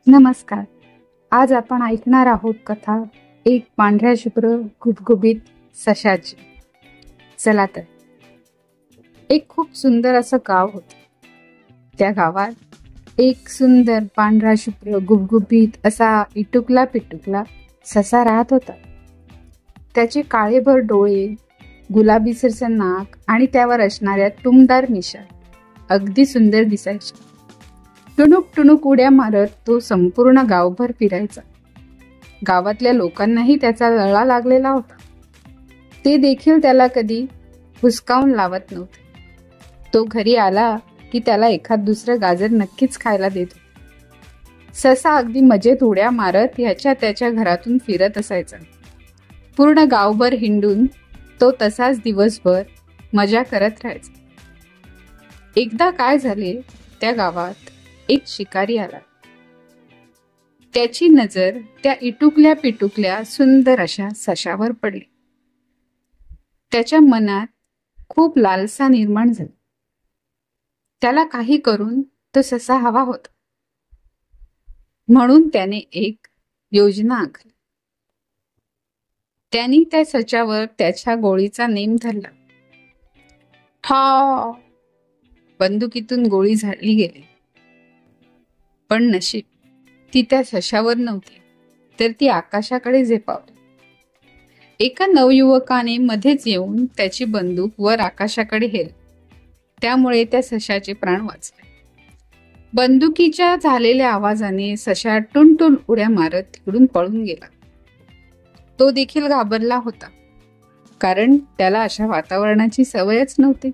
नमस्कार. आज आपण ऐकणार आहोत कथा एक पांढऱ्या शुभ्र गुबगुबीत सशाची. चला तर. एक खूप सुंदर असं गाव होतं. त्या गावात एक सुंदर पांढरा शुभ्र गुबगुबीत असा इटुकला पिटुकला ससा राहत होता. त्याचे काळेभर डोळे, गुलाबी सरसर नाक आणि त्यावर असणाऱ्या टुमदार मिशा अगदी सुंदर दिसायच्या. टुणूक टुणूक उड्या मारत तो संपूर्ण गावभर फिरायचा. गावातल्या लोकांनाही त्याचा लळा लागलेला होता. ते देखील त्याला कधी हुसकावून लावत नव्हते. तो घरी आला की त्याला एखाद दुसरं गाजर नक्कीच खायला देतो. ससा अगदी मजेत उड्या मारत ह्याच्या त्याच्या घरातून फिरत असायचा. पूर्ण गावभर हिंडून तो तसाच दिवसभर मजा करत राहायचा. एकदा काय झाले, त्या गावात एक शिकारी आला. त्याची नजर त्या इटुकल्या पिटुकल्या सुंदर अशा सशावर पडली. त्याच्या मनात खूप लालसा निर्माण झाली. त्याला काही करून तो ससा हवा होता. म्हणून त्याने एक योजना आखली. त्याने त्या सशावर त्याच्या गोळीचा नेम धरला. ठा! बंदुकीतून गोळी झाडली गेली. पण नशीब ती त्या सशावर नव्हती, तर ती आकाशाकडे झेपावली. एका नवयुवकाने मध्येच येऊन त्याची बंदूक वर आकाशाकडे हेरली. त्यामुळे त्या सशाचे प्राण वाचले. बंदुकीच्या झालेल्या आवाजाने सशा टुनटुन उड्या मारत तिकडून पळून गेला. तो देखील घाबरला होता, कारण त्याला अशा वातावरणाची सवयच नव्हती.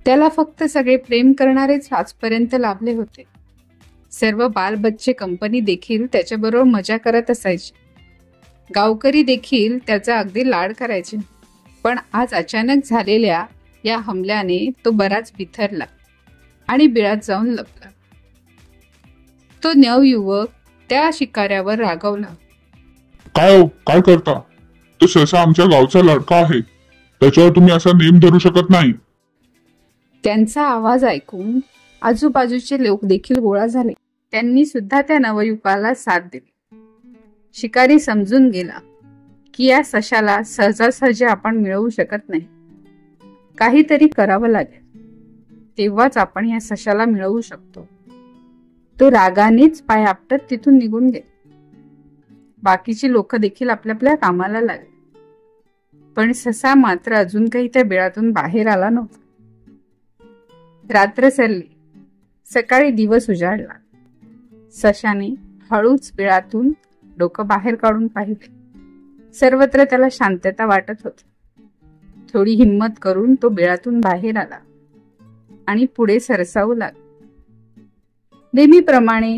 त्याला फक्त सगळे प्रेम करणारेच आजपर्यंत लाभले होते. सर्व बालबच्चे कंपनी देखील त्याच्याबरोबर मजा करत असायची. गावकरी देखील त्याचा अगदी लाड करायचे. पण आज अचानक झालेल्या या हमल्याने तो बराच बिथरला आणि बिळात जाऊन लपला. तो नवयुवक त्या शिकाऱ्यावर रागावला. काय करता? तो ससा आमच्या गावचा लडका आहे. त्याच्यावर तुम्ही असा नेम धरू शकत नाही. त्यांचा आवाज ऐकून आजूबाजूचे लोक देखील गोळा झाले. त्यांनी सुद्धा त्या नवयुवकाला साथ दिली. शिकारी समजून गेला की या सशाला सहजासहजी आपण मिळवू शकत नाही. काहीतरी करावं लागेल, तेव्हाच आपण या सशाला मिळवू शकतो. तो रागानेच पाय आपटत तिथून निघून गेला. बाकीची लोक देखील आपल्या आपल्या कामाला लागले. पण ससा मात्र अजून काही त्या बिळातून बाहेर आला नव्हता. रात्र सरली. सकाळी दिवस उजाडला. सशाने हळूच बिळातून डोकं बाहेर काढून पाहिले. सर्वत्र त्याला शांतता वाटत होती. थोडी हिंमत करून तो बिळातून बाहेर आला आणि पुढे सरसावू लागला. नेहमीप्रमाणे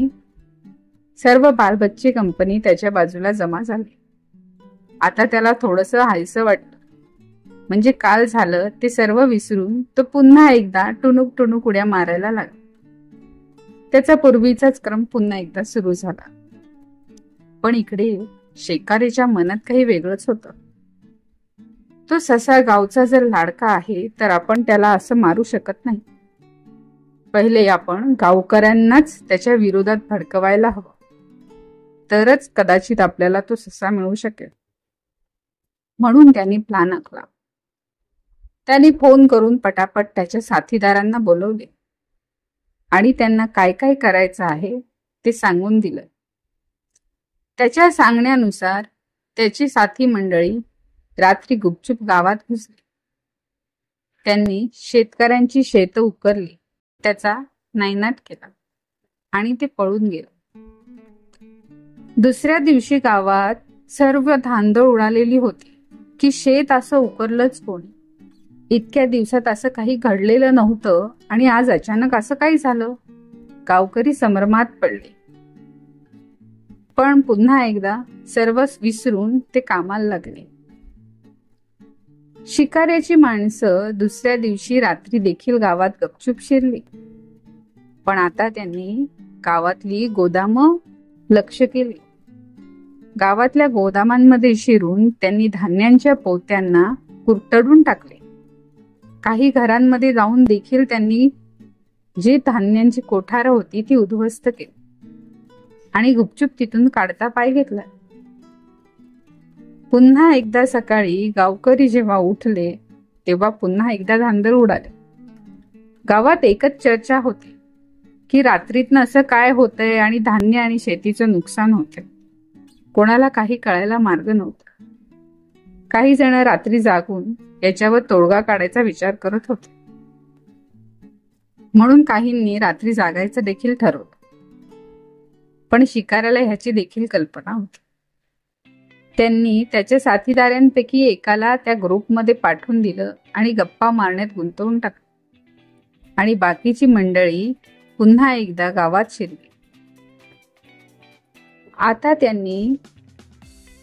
सर्व बालबच्चे कंपनी त्याच्या बाजूला जमा झाली. आता त्याला थोडंसं हायसं वाटलं. म्हणजे काल झालं ते सर्व विसरून तो पुन्हा एकदा टुणूक टुणूक उड्या मारायला लागला. त्याचा पूर्वीचाच क्रम पुन्हा एकदा सुरू झाला. पण इकडे शिकारीच्या मनात काही वेगळंच होतं. तो ससा गावचा जर लाडका आहे, तर आपण त्याला असं मारू शकत नाही. पहिले आपण गावकऱ्यांनाच त्याच्या विरोधात भडकवायला हवं, तरच कदाचित आपल्याला तो ससा मिळू शकेल. म्हणून त्यांनी प्लान आखला. त्यांनी फोन करून पटापट त्याच्या साथीदारांना बोलवले आणि त्यांना काय काय करायचं आहे ते सांगून दिलं. त्याच्या सांगण्यानुसार त्याची साथी मंडळी रात्री गुपचूप गावात घुसली. त्यांनी शेतकऱ्यांची शेतं उकरली, त्याचा नायनाट केला आणि ते पळून गेले. दुसऱ्या दिवशी गावात सर्व धांदळ उडालेली होती की शेत असं उकरलंच कोणी. इतक्या दिवसात असं काही घडलेलं नव्हतं आणि आज अचानक असं काही झालं. गावकरी संभ्रमात पडले. पण पुन्हा एकदा सर्वच विसरून ते कामाला लागले. शिकाऱ्याची माणसं दुसऱ्या दिवशी रात्री देखील गावात गपचूप शिरली. पण आता त्यांनी गावातली गोदामं लक्ष केली. गावातल्या गोदामांमध्ये शिरून त्यांनी धान्यांच्या पोत्यांना कुरतडून टाकले. काही घरांमध्ये जाऊन देखील त्यांनी जी धान्यांची कोठारं होती ती उद्ध्वस्त केली. आणि गुपचूप तिथून काढता पाय घेतला. पुन्हा एकदा सकाळी गावकरी जेव्हा उठले तेव्हा पुन्हा एकदा धांदल उडाले. गावात एकच चर्चा होती की रात्रीतनं असं काय होतंय आणि धान्य आणि शेतीचं नुकसान होतंय. कोणाला काही कळायला मार्ग नव्हता. काही जण रात्री जागून याच्यावर तोडगा काढायचा विचार करत होते. म्हणून काहींनी रात्री जागायचं देखील ठरवलं. पण शिकाऱ्याला ह्याची देखील कल्पना होती. त्यांनी त्याच्या साथीदारांपैकी एकाला त्या ग्रुपमध्ये पाठवून दिलं आणि गप्पा मारण्यात गुंतवून टाकलं. आणि बाकीची मंडळी पुन्हा एकदा गावात शिरली. आता त्यांनी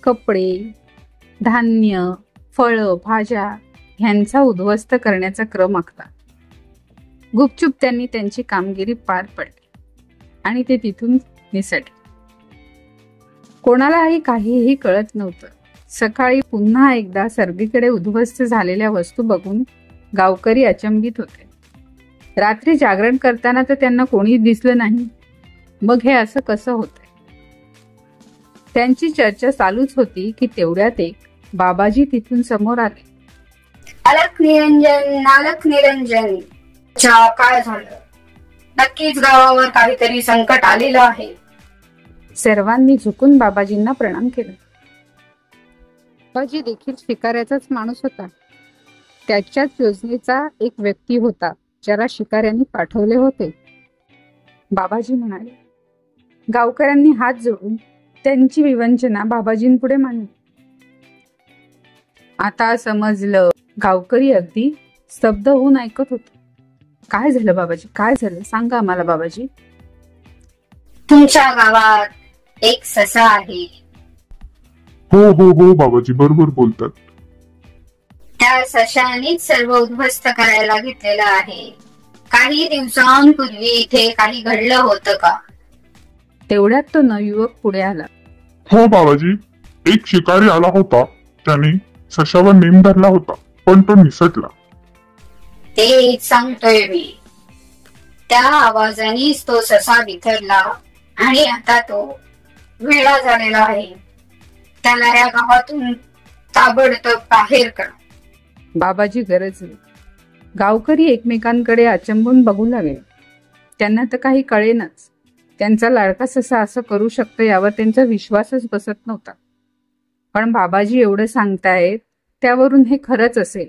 कपडे, धान्य, फळं, भाज्या ह्यांचा उद्ध्वस्त करण्याचा क्रम आखला. गुपचूप त्यांनी त्यांची कामगिरी पार पडली आणि ते तिथून निसटले. कोणालाही काहीही कळत नव्हतं. सकाळी पुन्हा एकदा सर्वीकडे उद्ध्वस्त झालेल्या वस्तू बघून गावकरी अचंबित होते. रात्री जागरण करताना तर त्यांना कोणीच दिसलं नाही. मग हे असं कसं होतंय? त्यांची चर्चा चालूच होती की तेवढ्यात एक बाबाजी तिथून समोर आले. अलख निरंजन, अलख निरंजन, काय झालं? नक्कीच गावावर काहीतरी संकट आलेलं आहे. सर्वांनी झुकून बाबाजींना प्रणाम केला. बाबाजी देखील शिकाऱ्याचाच माणूस होता. त्याच्याच योजनेचा एक व्यक्ती होता ज्याला शिकाऱ्यांनी पाठवले होते. बाबाजी म्हणाले. गावकऱ्यांनी हात जोडून त्यांची विवंचना बाबाजींपुढे मांडली. आता समजलं. गावकरी अगदी स्तब्ध होऊन ऐकत होते. काय झालं बाबाजी? काय झालं? सांगा आम्हाला बाबाजी. तुमच्या गावात एक ससा आहे. हो हो हो बाबाजी, बरोबर बोलतात. त्या सशानेच सर्व उद्ध्वस्त करायला घेतलेलं आहे. काही दिवसांपूर्वी इथे काही घडलं होतं का? तेवढ्यात तो नवयुवक पुढे आला. हो बाबाजी, एक शिकारी आला होता. त्याने सशावर नेम धरला होता, पण तो निसटला. तेच सांगतोय मी. त्या आवाजानेच तो ससा बिथरला आणि आता तो वेडा झालेला आहे. त्याला या गावातून ताबडतोब बाहेर करा. बाबाजी गरजले. गावकरी एकमेकांकडे अचंबून बघू लागले. त्यांना तर काही कळेनाच. त्यांचा लाडका ससा असं करू शकतो यावर त्यांचा विश्वासच बसत नव्हता. पण बाबाजी एवढं सांगतायत त्यावरून हे खरंच असेल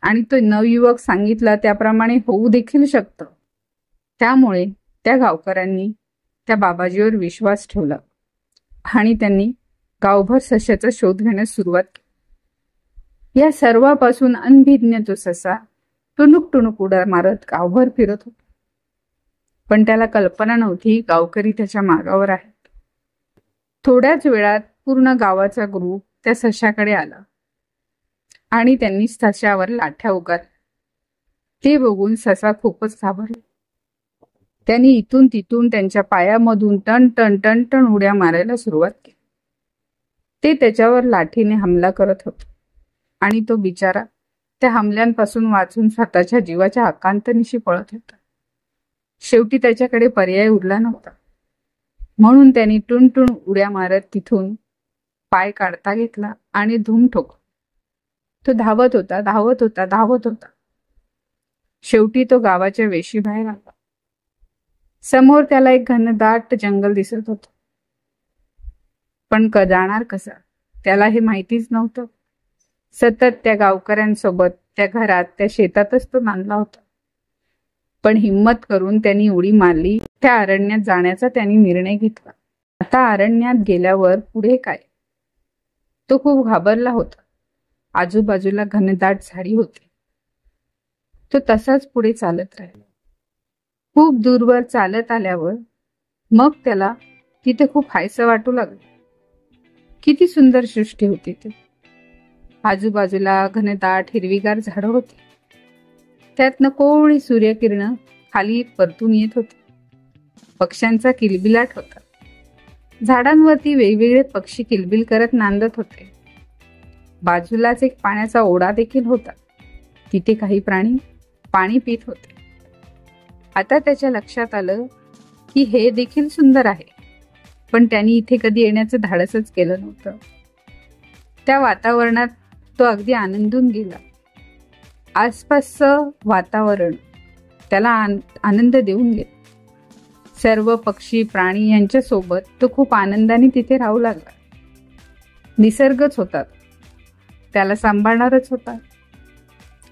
आणि तो नवयुवक सांगितला त्याप्रमाणे होऊ देखील शकतं. त्यामुळे त्या गावकऱ्यांनी त्या बाबाजीवर विश्वास ठेवला आणि त्यांनी गावभर सशाचा शोध घेण्यास सुरुवात केली. या सर्वापासून अनभिज्ञ तो ससा टुणूक टुणूक उड्या मारत गावभर फिरत होता. पण त्याला कल्पना नव्हती गावकरी त्याच्या मागावर आहेत. थोड्याच वेळात पूर्ण गावाचा ग्रुप त्या सशाकडे आला आणि त्यांनी सशावर लाठ्या उगारल्या. ते बघून ससा खूपच घाबरला. त्यांनी इथून तिथून त्यांच्या पायामधून टन टन टन टन उड्या मारायला सुरुवात केली. ते त्याच्यावर लाठीने हमला करत होते आणि तो बिचारा त्या हमल्यांपासून वाचून स्वतःच्या जीवाच्या आकांतनिशी पळत होता. शेवटी त्याच्याकडे पर्याय उरला नव्हता. म्हणून त्यांनी टुनटुन उड्या मारत तिथून पाय काढता घेतला आणि धूम ठोकला. तो धावत होता, धावत होता, धावत होता. शेवटी तो गावाच्या वेशीबाहेर आला. समोर त्याला एक घनदाट जंगल दिसत होतं. पण जाणार कसा त्याला हे माहितीच नव्हतं. सतत त्या गावकऱ्यांसोबत त्या घरात त्या शेतातच तो नांदला होता. पण हिम्मत करून त्यांनी उडी मारली. त्या अरण्यात जाण्याचा त्यांनी निर्णय घेतला. आता अरण्यात गेल्यावर पुढे काय? तो खूप घाबरला होता. आजूबाजूला घनदाट झाडी होती. तो तसाच पुढे चालत राहिला. खूप दूरवर चालत आल्यावर मग त्याला तिथे खूप हायसं वाटू लागलं. किती सुंदर सृष्टी होती ती. आजूबाजूला घनदाट हिरवीगार झाडं होती. त्यातनं कोवळी सूर्यकिरण खाली परतून येत होती. पक्ष्यांचा किलबिलाट होता. झाडांवरती वेगवेगळे पक्षी किलबिल करत नांदत होते. बाजूलाच एक पाण्याचा ओढा देखील होता. तिथे काही प्राणी पाणी पित होते. आता त्याच्या लक्षात आलं की हे देखील सुंदर आहे. पण त्यांनी इथे कधी येण्याचं धाडसच केलं नव्हतं. त्या वातावरणात तो अगदी आनंदून गेला. आसपासचं वातावरण त्याला आनंद देऊन गेलं. सर्व पक्षी प्राणी यांच्यासोबत तो खूप आनंदाने तिथे राहू लागला. निसर्गच होता, त्याला सांभाळणारच होता.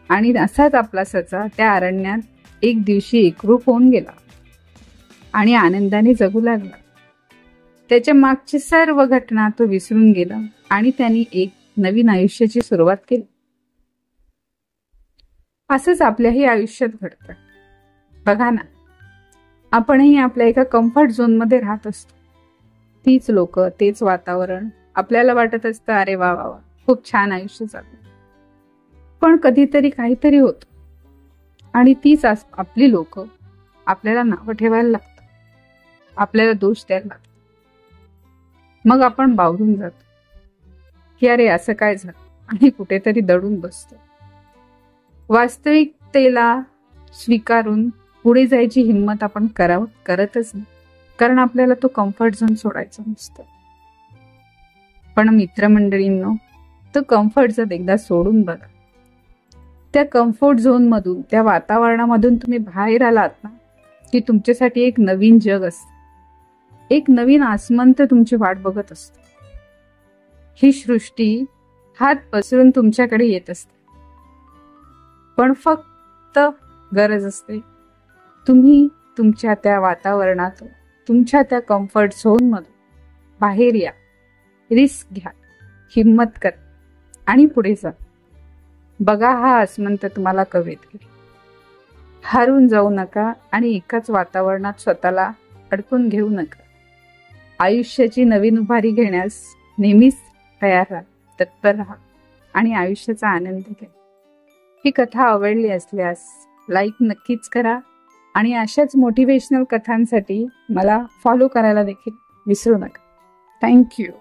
आणि असाच आपला सचा त्या अरण्यात एक दिवशी एकरूप होऊन गेला आणि आनंदाने जगू लागला. त्याच्या मागची सर्व घटना तो विसरून गेला आणि त्यांनी एक नवीन आयुष्याची सुरुवात केली. असंच आपल्याही आयुष्यात घडतं. बघा ना, आपणही आपल्या एका कम्फर्ट झोनमध्ये राहत असतो. तीच लोक, तेच वातावरण, आपल्याला वाटत असतं अरे वा वा वा, खूप छान आयुष्य चाललं. पण कधीतरी काहीतरी होतं आणि तीच आपली लोक आपल्याला नावं ठेवायला लागतात, आपल्याला दोष द्यायला लागतात. मग आपण बावरून जातो की अरे असं काय झालं, आणि कुठेतरी दडून बसतो. वास्तविकतेला स्वीकारून पुढे जायची हिंमत आपण करतच नाही, कारण आपल्याला तो कम्फर्ट झोन सोडायचा नसतो. पण मित्रमंडळींनो, तो कम्फर्ट झोन एकदा सोडून बघा. त्या कम्फर्ट झोन मधून, त्या वातावरणामधून तुम्ही बाहेर आलात ना, की तुमच्यासाठी एक नवीन जग असतं, एक नवीन आसमंत तुमची वाट बघत असतो. ही सृष्टी हात पसरून तुमच्याकडे येत असते. पण फक्त गरज असते तुम्ही तुमच्या त्या वातावरणातून, तुमच्या त्या कम्फर्ट झोन मधून बाहेर या, रिस्क घ्या, हिम्मत करा आणि पुढे जा. बघा, हा आसमंत तुम्हाला कवेत घेईल. हारून जाऊ नका आणि एकाच वातावरणात स्वतःला अडकून घेऊ नका. आयुष्याची नवीन उभारी घेण्यास नेहमीच तयार राहा, तत्पर राहा आणि आयुष्याचा आनंद घ्या. ही कथा आवडली असल्यास लाईक नक्कीच करा आणि अशाच मोटिवेशनल कथांसाठी मला फॉलो करायला देखील विसरू नका. थँक्यू.